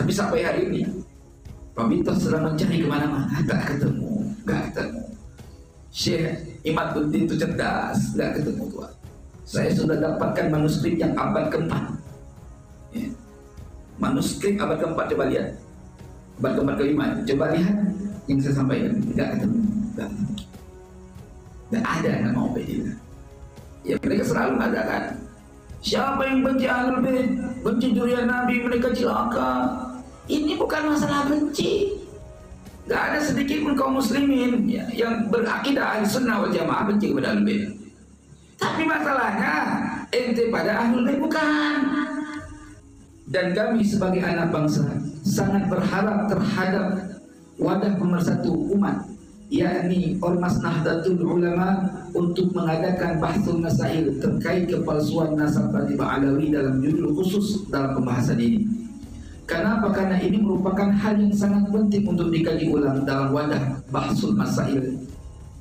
Tapi sampai hari ini Rabithah sedang mencari kemana-mana, nggak ketemu. Syekh Imaduddin itu cerdas, nggak ketemu Tuhan. Saya sudah dapatkan manuskrip yang abad keempat, ya. Manuskrip abad keempat, coba lihat. Abad keempat kelima, coba lihat yang saya sampaikan, nggak ketemu. Nggak ada nama Ubaidillah. Ya mereka selalu mengatakan, siapa yang benci Ahlul Bait, benci zuriat Nabi, mereka celaka. Ini bukan masalah benci. Gak ada sedikit pun kaum muslimin ya, yang berakidah ahli sunnah wal jamaah benci kepada Ahlul Bait. Tapi masalahnya ente pada Ahlul Bait bukan. Dan kami sebagai anak bangsa sangat berharap terhadap wadah pemersatu umat, yakni Ormas Nahdlatul Ulama, untuk mengadakan bahsul masail terkait kepalsuan nasab Bani Ba'alawi dalam judul khusus dalam pembahasan ini. Kenapa? Karena ini merupakan hal yang sangat penting untuk dikaji ulang dalam wadah bahsul masail.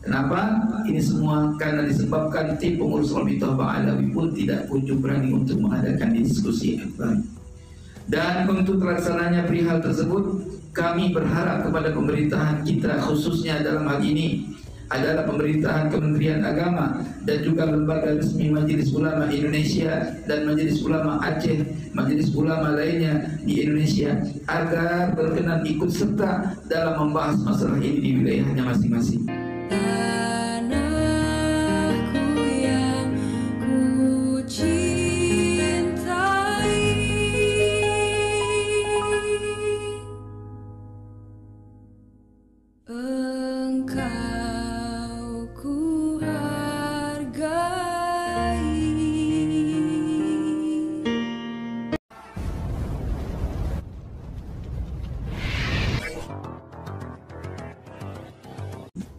Kenapa? Ini semua karena disebabkan tim pengurus Rabithah Ba'alawi pun tidak kunjung berani untuk mengadakan diskusi akbar. Dan untuk terlaksananya perihal tersebut, kami berharap kepada pemerintahan kita, khususnya dalam hal ini adalah pemerintahan Kementerian Agama dan juga lembaga resmi Majelis Ulama Indonesia dan Majelis Ulama Aceh, majelis ulama lainnya di Indonesia, agar berkenan ikut serta dalam membahas masalah ini di wilayahnya masing-masing.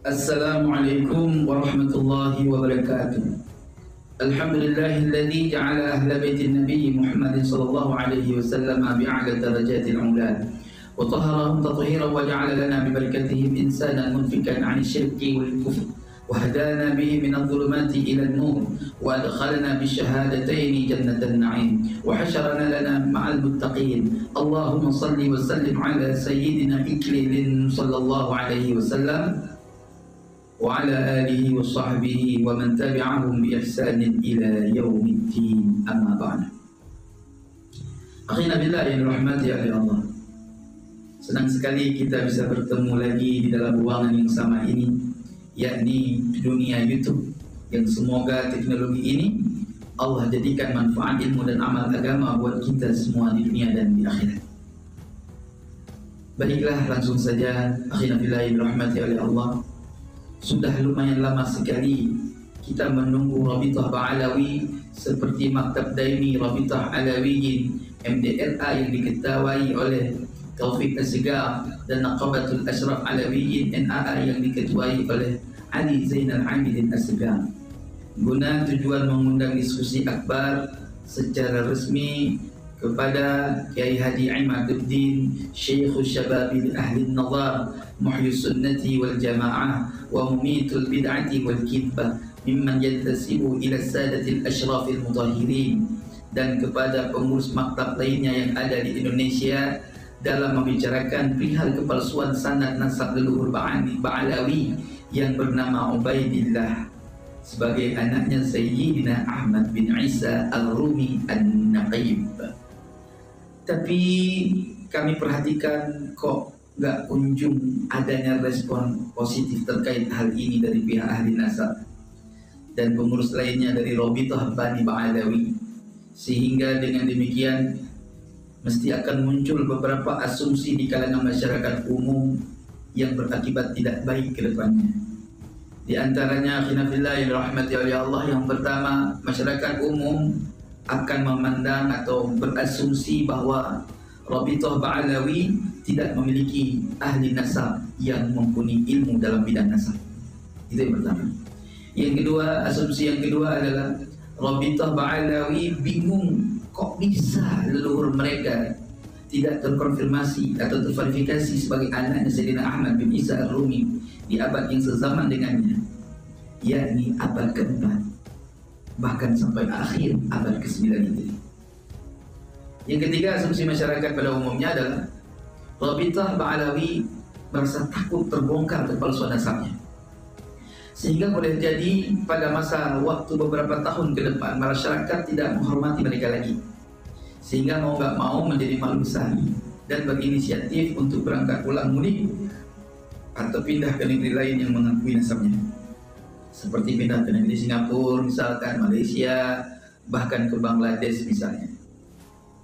Assalamualaikum warahmatullahi wabarakatuh. Alhamdulillahilladzi ja'ala ahla baitin Nabi Muhammad sallallahu alaihi wasallam bi'a'la darajatil 'ula wa tahharahum tathiran wa ja'ala lana bi barakatihim insanan munfikan 'anil syirki wal kufr wa hadana bihi min adh-dhulumati ila an-nur wa adkhalna bi shahadatayn jannatan na'im wa hasharana lana ma'al muttaqin. Allahumma salli wa sallim ala sayyidina iklilin sallallahu alaihi wasallam wa ala alihi wa sahbihi wa man tabi'ahum bi ihsanin ila yaumiddin, amma ba'd. Akhina billah yang dirahmati oleh Allah, senang sekali kita bisa bertemu lagi di dalam ruangan yang sama ini, yakni dunia YouTube, yang semoga teknologi ini Allah jadikan manfaat ilmu dan amal agama buat kita semua di dunia dan di akhirat. Baiklah, langsung saja. Akhina billah yang dirahmati oleh Allah, sudah lumayan lama sekali kita menunggu Rabithah Ba'alawi seperti Maktab Daimi Rabithah Alawiyin MDLA yang diketuai oleh Taufik Asgar dan Naqabatul Ashraf Alawiyin NAA yang diketuai oleh Ali Zainal Abidin Asgar, guna tujuan mengundang diskusi akbar secara resmi kepada Kiai Haji Imaduddin, Syekhul Syababil Ahli Nazar, Muhyis Sunnati wal Jamaah wa Mumitul Bid'ati wal Kidbah, mimman yantasibu ila sadatil ashrafil mutahhirin, dan kepada pengurus maktab lainnya yang ada di Indonesia dalam membicarakan perihal kepalsuan sanad nasab leluhur Ba'alawi yang bernama Ubaidillah sebagai anaknya Sayyidina Ahmad bin Isa Al-Rumi An-Naqib. Tapi kami perhatikan kok gak kunjung adanya respon positif terkait hal ini dari pihak ahli nasab dan pengurus lainnya dari Rabithah Bani Ba'alawi, sehingga dengan demikian mesti akan muncul beberapa asumsi di kalangan masyarakat umum yang berakibat tidak baik ke depannya. Di antaranya khilafillah yang dirahmati oleh Allah, yang pertama, masyarakat umum akan memandang atau berasumsi bahwa Rabithah Ba'alawi tidak memiliki ahli nasab yang mumpuni ilmu dalam bidang nasab. Itu yang pertama. Yang kedua, asumsi yang kedua adalah Rabithah Ba'alawi bingung kok bisa leluhur mereka tidak terkonfirmasi atau terverifikasi sebagai anaknya Sayyidina Ahmad bin Isa Al-Rumi di abad yang sezaman dengannya, yakni abad keempat, bahkan sampai akhir abad ke-9 ini. Yang ketiga, asumsi masyarakat pada umumnya adalah Rabithah Ba'alawi merasa takut terbongkar kepalsuan nasabnya, sehingga boleh jadi pada masa waktu beberapa tahun ke depan masyarakat tidak menghormati mereka lagi, sehingga mau nggak mau menjadi malu besar dan berinisiatif untuk berangkat pulang mudik atau pindah ke negeri lain yang mengakui nasabnya, seperti pindah ke negeri Singapura misalkan, Malaysia, bahkan ke Bangladesh misalnya.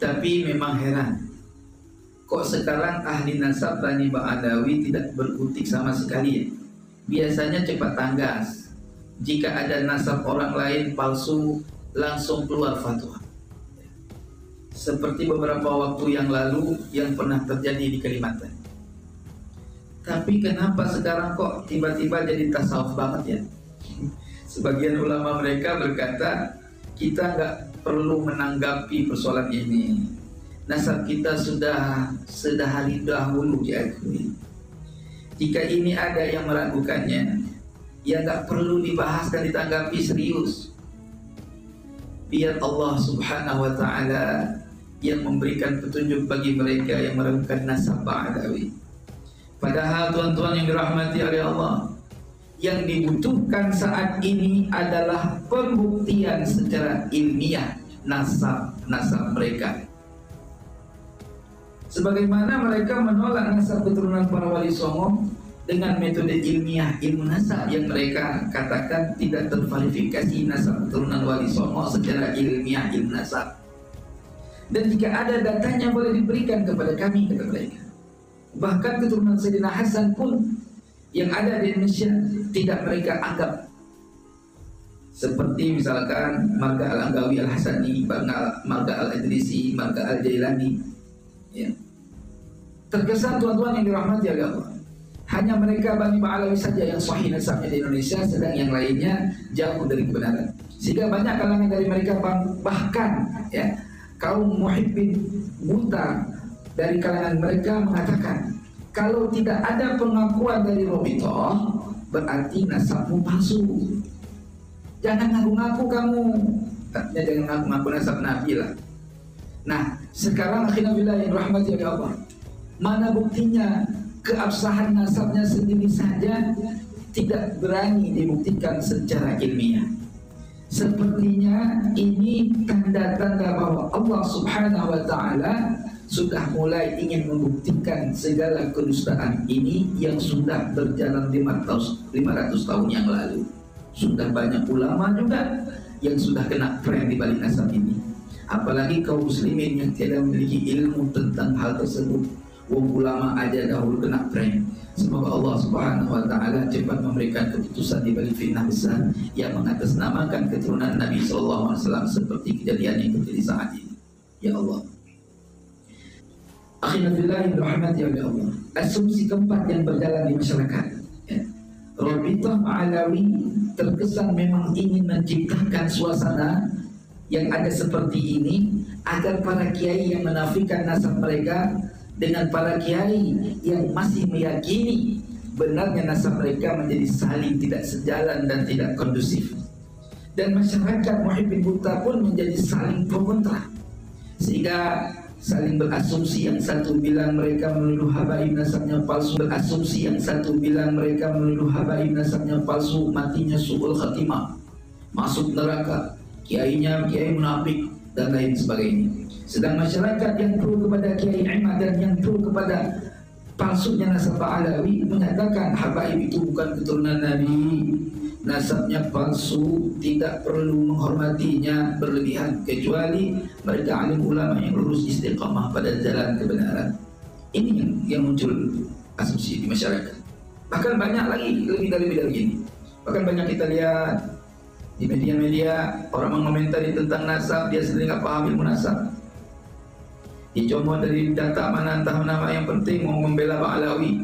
Tapi memang heran, kok sekarang ahli nasab Bani Ba'alawi tidak berkutik sama sekali ya? Biasanya cepat tanggas. Jika ada nasab orang lain palsu, langsung keluar fatwa. Seperti beberapa waktu yang lalu yang pernah terjadi di Kalimantan. Tapi kenapa sekarang kok tiba-tiba jadi tasawuf banget ya? Sebagian ulama mereka berkata, kita nggak perlu menanggapi persoalan ini. Nasab kita sudah sedahari dahulu diakui. Jika ini ada yang meragukannya, ya nggak perlu dibahas dan ditanggapi serius. Biar Allah Subhanahu wa Ta'ala yang memberikan petunjuk bagi mereka yang meragukan nasab Ba'alawi. Padahal tuan-tuan yang dirahmati oleh Allah, yang dibutuhkan saat ini adalah pembuktian secara ilmiah nasab mereka. Sebagaimana mereka menolak nasab keturunan para wali songo dengan metode ilmiah ilmu nasab yang mereka katakan tidak terverifikasi nasab keturunan wali songo secara ilmiah ilmu nasab. Dan jika ada datanya boleh diberikan kepada kami, kata mereka. Bahkan keturunan Sayyidina Hasan pun yang ada di Indonesia tidak mereka anggap, seperti misalkan marga Al-Anggawi Al-Hasani, marga Al-Idrisi, marga Al-Jailani ya. Terkesan tuan-tuan yang dirahmati oleh Allah, hanya mereka Bani Ba'alawi saja yang sahih nasabnya di Indonesia, sedang yang lainnya jauh dari kebenaran. Sehingga banyak kalangan dari mereka, bahkan ya, kaum muhibbin buta dari kalangan mereka mengatakan, kalau tidak ada pengakuan dari Rabithah, berarti nasabmu palsu. Jangan ngaku-ngaku kamu. Artinya jangan ngaku-ngaku nasab Nabi lah. Nah, sekarang akhirnya bila yang rahmati oleh Allah, mana buktinya keabsahan nasabnya sendiri saja tidak berani dibuktikan secara ilmiah. Sepertinya ini tanda-tanda bahwa Allah Subhanahu wa Ta'ala sudah mulai ingin membuktikan segala kedustaan ini yang sudah berjalan 500 tahun yang lalu. Sudah banyak ulama juga yang sudah kena prank di balik nasab ini. Apalagi kaum muslimin yang tidak memiliki ilmu tentang hal tersebut. Wong ulama aja dahulu kena prank. Semoga Allah Subhanahu wa Ta'ala cepat memberikan keputusan di balik fitnah besar yang mengatasnamakan keturunan Nabi SAW seperti kejadian yang terjadi saat ini. Ya Allah. Akhirnya yang dirahmati oleh Allah, asumsi keempat yang berjalan di masyarakat ya. Rabithah Ba'alawi terkesan memang ingin menciptakan suasana yang ada seperti ini agar para kiai yang menafikan nasab mereka dengan para kiai yang masih meyakini benarnya nasab mereka menjadi saling tidak sejalan dan tidak kondusif. Dan masyarakat muhibbin buta pun menjadi saling pro kontra, sehingga saling berasumsi, yang satu bilang mereka menuduh habaib nasabnya palsu, berasumsi yang satu bilang mereka menuduh habaib nasabnya palsu, matinya su'ul khatimah, masuk neraka, kiainya kiai munafik dan lain sebagainya. Sedang masyarakat yang pro kepada Kiai Ahmad dan yang pro kepada palsunya nasab Ba'alawi menyatakan habaib itu bukan keturunan Nabi, nasabnya palsu, tidak perlu menghormatinya berlebihan kecuali mereka alim ulama yang lurus istiqamah pada jalan kebenaran. Ini yang muncul asumsi di masyarakat. Bahkan banyak lagi lebih dari ini. Bahkan banyak kita lihat di media-media orang mengomentari tentang nasab, dia sendiri nggak paham ilmu nasab. Dicomot dari data mana entah nama, yang penting mau membela Ba'alawi.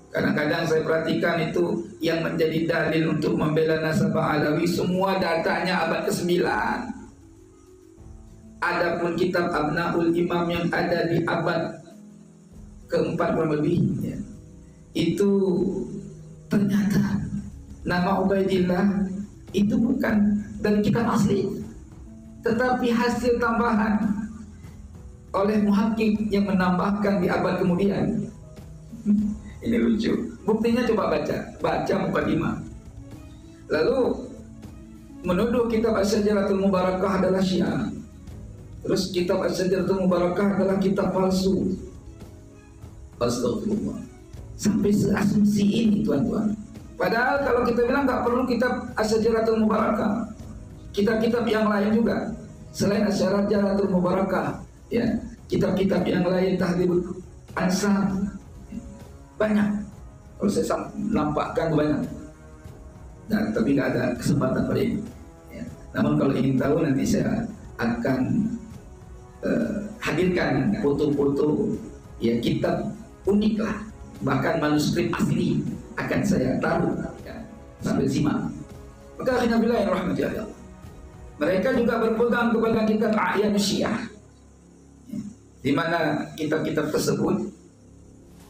Kadang-kadang saya perhatikan itu yang menjadi dalil untuk membela nasab Ba'alawi semua datanya abad ke-9. Adapun kitab Abnaul Imam yang ada di abad ke-4 kurang lebih ya, itu ternyata nama Ubaidillah itu bukan dari kitab asli, tetapi hasil tambahan oleh muhakkik yang menambahkan di abad kemudian. Ini lucu. Buktinya coba baca mukadimah. Lalu menuduh kitab Asy-Syajaratul Mubarakah adalah Syiah. Terus kitab Asy-Syajaratul Mubarakah adalah kitab palsu. Astagfirullah. Sampai seasumsi ini, tuan-tuan. Padahal kalau kita bilang nggak perlu kitab Asy-Syajaratul Mubarakah, kitab-kitab yang lain juga selain Asy-Syajaratul Mubarakah, ya, kitab-kitab yang lain, Tahdhibul Ansab, banyak. Kalau saya nampakkan banyak. Nah, tapi nggak ada kesempatan pada ini. Ya. Namun kalau ingin tahu, nanti saya akan hadirkan foto-foto, ya, kitab unik lah, bahkan manuskrip asli akan saya taruh, ya, sambil simak. Maka akhirnya rahmatullah, mereka juga berpegang kepada kitab A'yan Syiah, ya, di mana kitab-kitab tersebut,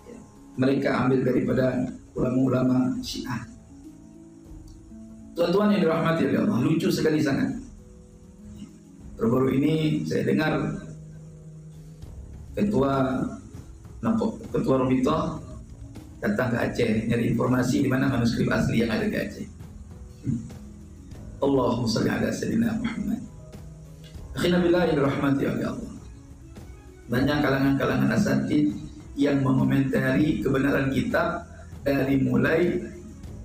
ya, mereka ambil daripada ulama-ulama Syiah. Tuan-tuan yang dirahmati oleh Allah, lucu sekali sangat. Baru-baru ini saya dengar ketua Rabithah datang ke Aceh nyari informasi di mana manuskrip asli yang ada di Aceh. Allahumma shalli ala sayyidina Muhammad. Akhirnya billah yang dirahmati oleh Allah, banyak kalangan-kalangan asatidz yang mengomentari kebenaran kitab dari mulai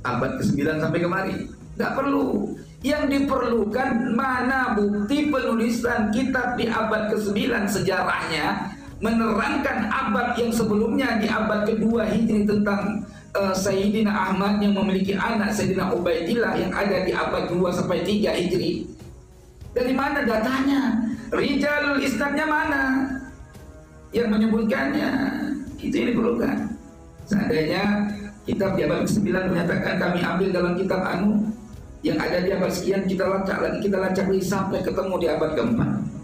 abad ke-9 sampai kemari. Tidak perlu. Yang diperlukan mana bukti penulisan kitab di abad ke-9 sejarahnya menerangkan abad yang sebelumnya, di abad kedua Hijri, tentang Sayyidina Ahmad yang memiliki anak Sayyidina Ubaidillah yang ada di abad 2 sampai 3 Hijri. Dari mana datanya? Rijalul isnadnya mana yang menyebutkannya? Itu yang diperlukan. Seandainya kitab di abad ke-9 menyatakan kami ambil dalam kitab yang ada di abad sekian, kita lacak lagi sampai ketemu di abad ke-4.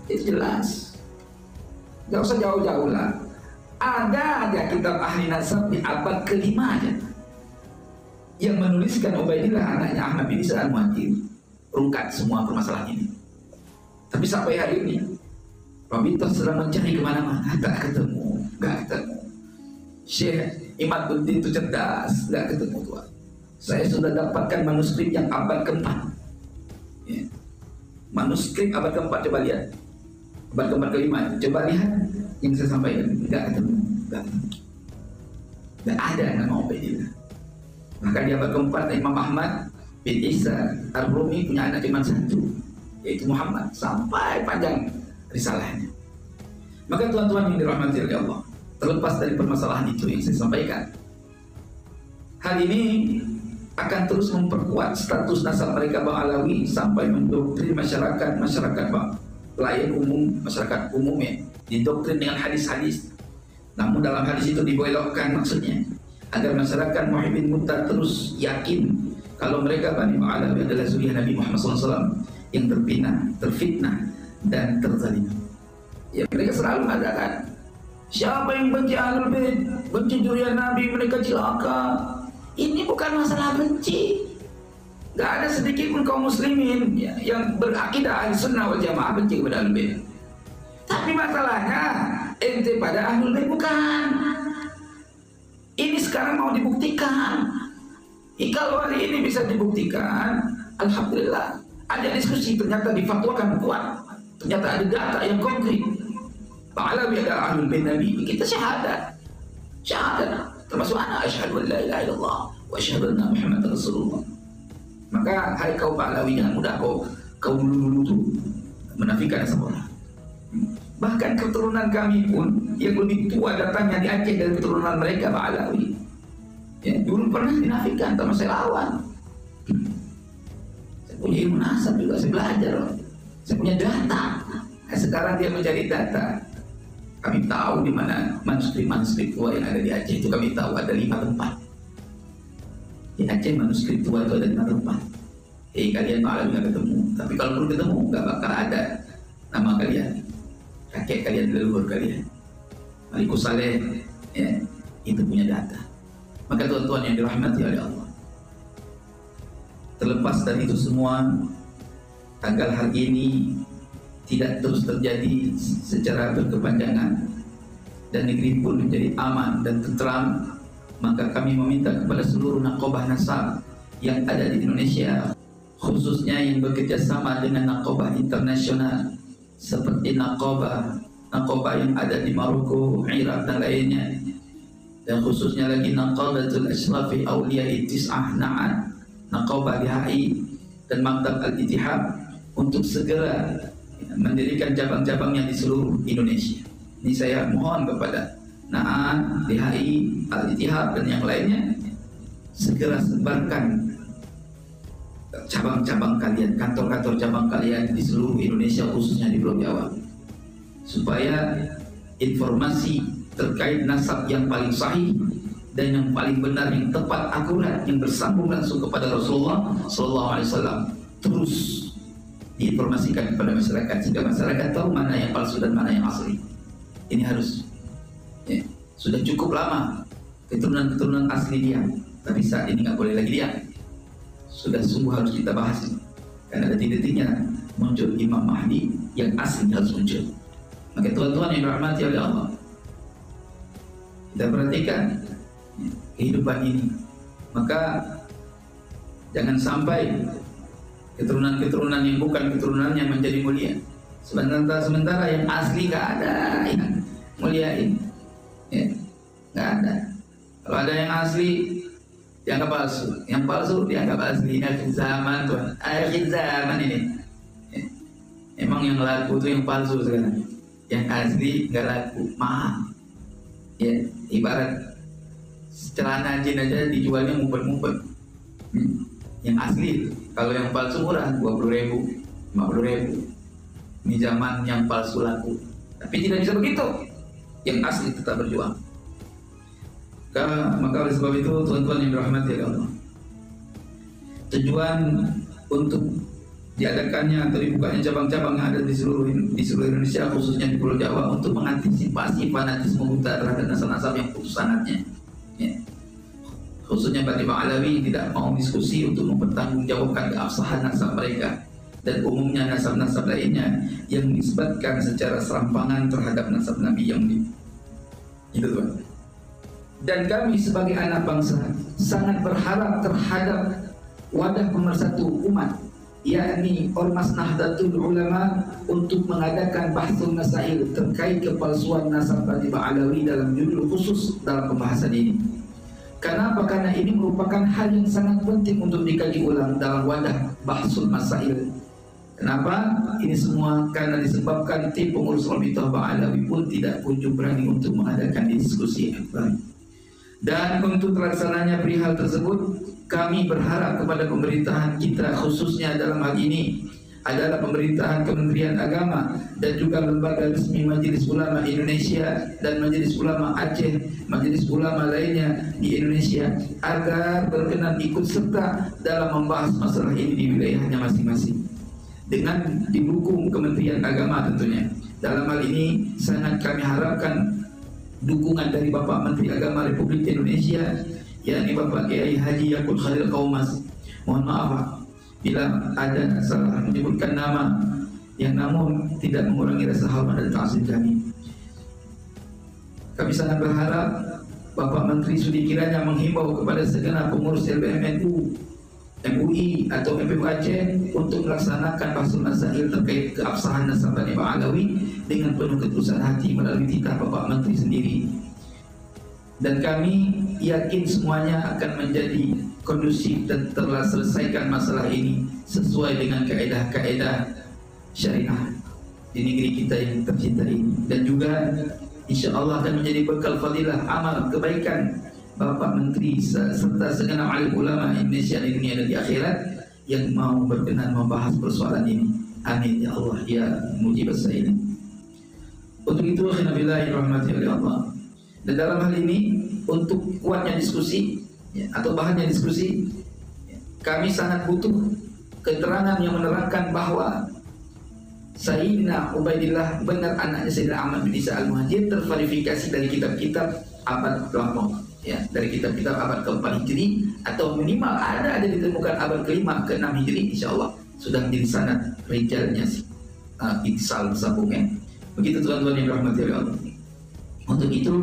Itu jelas. Gak usah jauh-jauh lah. Ada aja kitab ahli nasab di abad ke-5 aja yang menuliskan Ubaidillah anaknya Ahmad bin Isa al-Muhajir, rungkat semua permasalahan ini. Tapi sampai hari ini Rabithah sedang mencari kemana-mana, tak ketemu. Syekh Imaduddin itu cerdas, gak ketemu, tuan. Saya sudah dapatkan manuskrip yang abad ke-4, ya. Manuskrip abad ke-4, coba lihat. Abad ke-4 ke-5, coba lihat yang saya sampaikan. Enggak ketemu. Enggak ada nama Ubaidillah. Maka di abad ke-4 Imam Ahmad bin Isa Ar-Rumi punya anak cuma satu, yaitu Muhammad, sampai panjang risalahnya. Maka tuan-tuan yang dirahmati oleh Allah, terlepas dari permasalahan itu yang saya sampaikan, hal ini akan terus memperkuat status nasab mereka Bang Alawi sampai mendoktrin masyarakat pelayan umum, masyarakat umum, ya, didoktrin dengan hadis-hadis. Namun dalam hadis itu dibelokkan maksudnya agar masyarakat Muhibbin Mu'tad terus yakin kalau mereka Bani Alawi adalah zuriyah Nabi Muhammad SAW yang terfitnah dan terzalim. Ya, mereka selalu mengatakan, siapa yang benci Ahlul Bait, benci zuriyah Nabi, mereka celaka. Ini bukan masalah benci. Gak ada sedikit pun kaum muslimin, ya, yang berakidah ahli sunnah wal jamaah benci kepada Ahlul Bait. Tapi masalahnya ente pada Ahlul Bait bukan. Ini sekarang mau dibuktikan. Kalau hari ini bisa dibuktikan, alhamdulillah. Ada diskusi, ternyata difatwakan kuat, ternyata ada data yang konkret. Pak Alawi ada Ahlul Bait Nabi, kita syahadat, termasuk anak asyhadu an la ilaha illallah wa asyhadu anna Muhammadar Rasulullah. Maka hai kau Pak Alawi, jangan mudah kau dulu tuh menafikan sempurna. Bahkan keturunan kami pun yang lebih tua datangnya di Aceh dari keturunan mereka Pak Alawi, ya, dulu pernah dinafikan sama saya lawan. Saya punya ilmu nasab juga, saya belajar, saya punya data. Nah, sekarang dia mencari data. Kami tahu di mana manuskrip tua yang ada di Aceh itu, kami tahu ada 5 tempat. Di Aceh manuskrip tua itu ada 5 tempat. Kalian malah nggak ketemu. Tapi kalau perlu ketemu, nggak bakal ada nama kalian, kakek kalian, leluhur kalian. Malikus Saleh, ya, itu punya data. Maka tuan-tuan yang dirahmati oleh Allah, terlepas dari itu semua, tanggal hari ini tidak terus terjadi secara berkepanjangan dan negeri pun menjadi aman dan tentram, maka kami meminta kepada seluruh Naqobah Nasab yang ada di Indonesia, khususnya yang bekerja sama dengan Naqobah internasional seperti Naqobah yang ada di Maroko, Irak dan lainnya, dan khususnya lagi Naqabatul Ashrafi Awliya'i Tis'ah Na'ad, Naqobah DHI dan Maktab Al-Ittihad, untuk segera mendirikan cabang-cabangnya di seluruh Indonesia. Ini saya mohon kepada Na'ad, DHI, Al-Ittihad dan yang lainnya, segera sebarkan cabang-cabang kalian, kantor-kantor cabang kalian di seluruh Indonesia, khususnya di Pulau Jawa, supaya informasi terkait nasab yang paling sahih dan yang paling benar, yang tepat, akurat, yang bersambung langsung kepada Rasulullah SAW terus diinformasikan kepada masyarakat, sehingga masyarakat tahu mana yang palsu dan mana yang asli. Ini harus, ya, sudah cukup lama keturunan asli dia, tapi saat ini nggak boleh lagi dia. Sudah sungguh harus kita bahas ini, karena detik-detiknya muncul Imam Mahdi yang asli harus muncul. Maka tuan-tuan yang dirahmati oleh Allah, kita perhatikan kehidupan ini, maka jangan sampai keturunan-keturunan yang bukan keturunannya menjadi mulia. Sementara yang asli nggak ada yang muliain, ya, nggak ada. Kalau ada yang asli dianggap palsu, yang palsu dianggap asli. Akhir zaman tuan, akhir zaman ini, ya. Emang yang laku itu yang palsu sekarang, yang asli nggak laku, mahal. Ya, ibarat celana jin aja dijualnya ngumpet-ngumpet. Yang asli, kalau yang palsu murah, 20.000, 50.000. Ini zaman yang palsu laku, tapi tidak bisa begitu. Yang asli tetap berjuang. Maka oleh sebab itu, tuan-tuan yang dirahmati oleh Allah, tujuan untuk diadakannya atau dibukanya cabang-cabang yang ada di seluruh Indonesia, khususnya di Pulau Jawa, untuk mengantisipasi fanatisme buta terhadap nasab-nasab yang putus sanadnya, ya. Khususnya bagi Pak Alawi tidak mau diskusi untuk mempertanggungjawabkan keabsahan nasab mereka dan umumnya nasab-nasab lainnya yang disebutkan secara serampangan terhadap nasab Nabi yang itu, Tuan. Dan kami sebagai anak bangsa sangat berharap terhadap wadah pemersatu umat, yakni Ormas Nahdlatul Ulama, untuk mengadakan bahsul masail terkait kepalsuan nasab Bani Ba'alawi dalam judul khusus dalam pembahasan ini. Kenapa? Karena ini merupakan hal yang sangat penting untuk dikaji ulang dalam wadah bahsul masail. Kenapa? Ini semua karena disebabkan tim pengurus Rabithah Ba'alawi pun tidak kunjung berani untuk mengadakan diskusi yang baik. Dan untuk terlaksananya perihal tersebut, kami berharap kepada pemerintahan kita, khususnya dalam hal ini adalah pemerintahan Kementerian Agama dan juga lembaga resmi Majelis Ulama Indonesia dan Majelis Ulama Aceh, Majelis Ulama lainnya di Indonesia, agar berkenan ikut serta dalam membahas masalah ini di wilayahnya masing-masing, dengan didukung Kementerian Agama tentunya. Dalam hal ini sangat kami harapkan dukungan dari Bapak Menteri Agama Republik Indonesia, yakni Bapak Kiai Haji Yakut Khalil Qaumas. Mohon maaf bila ada salah menyebutkan nama, yang namun tidak mengurangi rasa hormat dan ta'zim kami. Kami sangat berharap Bapak Menteri Sudi kiranya menghimbau kepada segenap pengurus LBMNU, MUI atau MPU Aceh untuk melaksanakan bahsul masail terkait keabsahan nasab Bani Ba'alawi dengan penuh ketulusan hati melalui titah Bapak Menteri sendiri. Dan kami yakin semuanya akan menjadi kondusif dan telah selesaikan masalah ini sesuai dengan kaedah-kaedah syariah di negeri kita yang tercinta ini, dan juga insya Allah akan menjadi bekal fadilah amal kebaikan Bapak Menteri serta segenap alim ulama Indonesia di dunia dan di akhirat yang mau berkenan membahas persoalan ini. Amin ya Allah ya mujib as-sa'ilin. Untuk itu, khinabillahi rahmati oleh Allah, dan dalam hal ini untuk kuatnya diskusi, ya, atau bahannya diskusi, ya, kami sangat butuh keterangan yang menerangkan bahwa Sayyidina Ubaidillah benar anaknya Sayyidina Ahmad bin Isa Al-Muhajir terverifikasi dari kitab-kitab abad ke-4, ya, dari kitab-kitab abad ke-4 Hijri, atau minimal ada ditemukan abad ke-5 ke-6 Hijri, insyaallah sudah menjadi sanad rijalnya sih. itisal sambungnya. Begitu tuan-tuan yang dirahmati oleh Allah. Untuk itu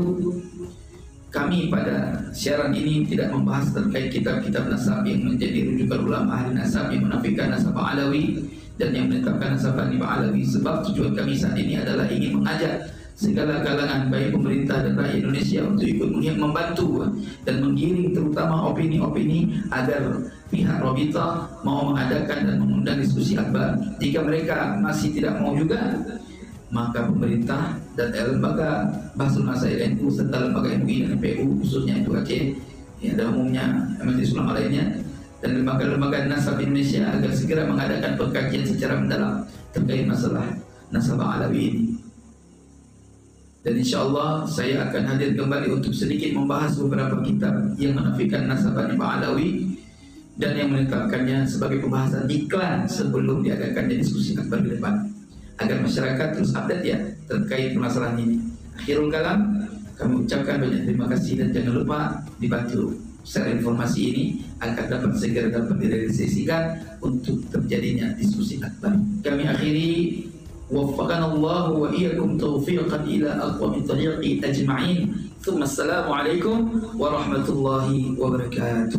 kami pada siaran ini tidak membahas terkait kitab-kitab nasab yang menjadi rujukan ulama ahli nasab yang menafikan nasab Alawi dan yang menetapkan nasab Bani Alawi, sebab tujuan kami saat ini adalah ingin mengajak segala kalangan baik pemerintah dan rakyat Indonesia untuk ikut membantu dan menggiring terutama opini-opini agar pihak Rabithah mau mengadakan dan mengundang diskusi akbar. Jika mereka masih tidak mau juga, maka pemerintah dan lembaga Bahsul Masail NU serta lembaga MUI dan PU khususnya itu Aceh, ya, dan umumnya Majelis Ulama lainnya dan lembaga-lembaga nasab Indonesia agar segera mengadakan pengkajian secara mendalam terkait masalah nasabah Alawi ini. Dan insyaAllah saya akan hadir kembali untuk sedikit membahas beberapa kitab yang menafikan nasabah Alawi dan yang menetapkannya sebagai pembahasan iklan sebelum diadakannya diskusi akbar ke depan, agar masyarakat terus update ya terkait permasalahan ini. Akhirul kalam, kami ucapkan banyak terima kasih dan jangan lupa dibantu share informasi ini agar dapat segera direalisasikan untuk terjadinya diskusi akbar. Kami akhiri, waffaqanallahu wa iyyakum taufiqan ila aqwamit tariqi ajma'in. Tsumma assalamu alaikum warahmatullahi wabarakatuh.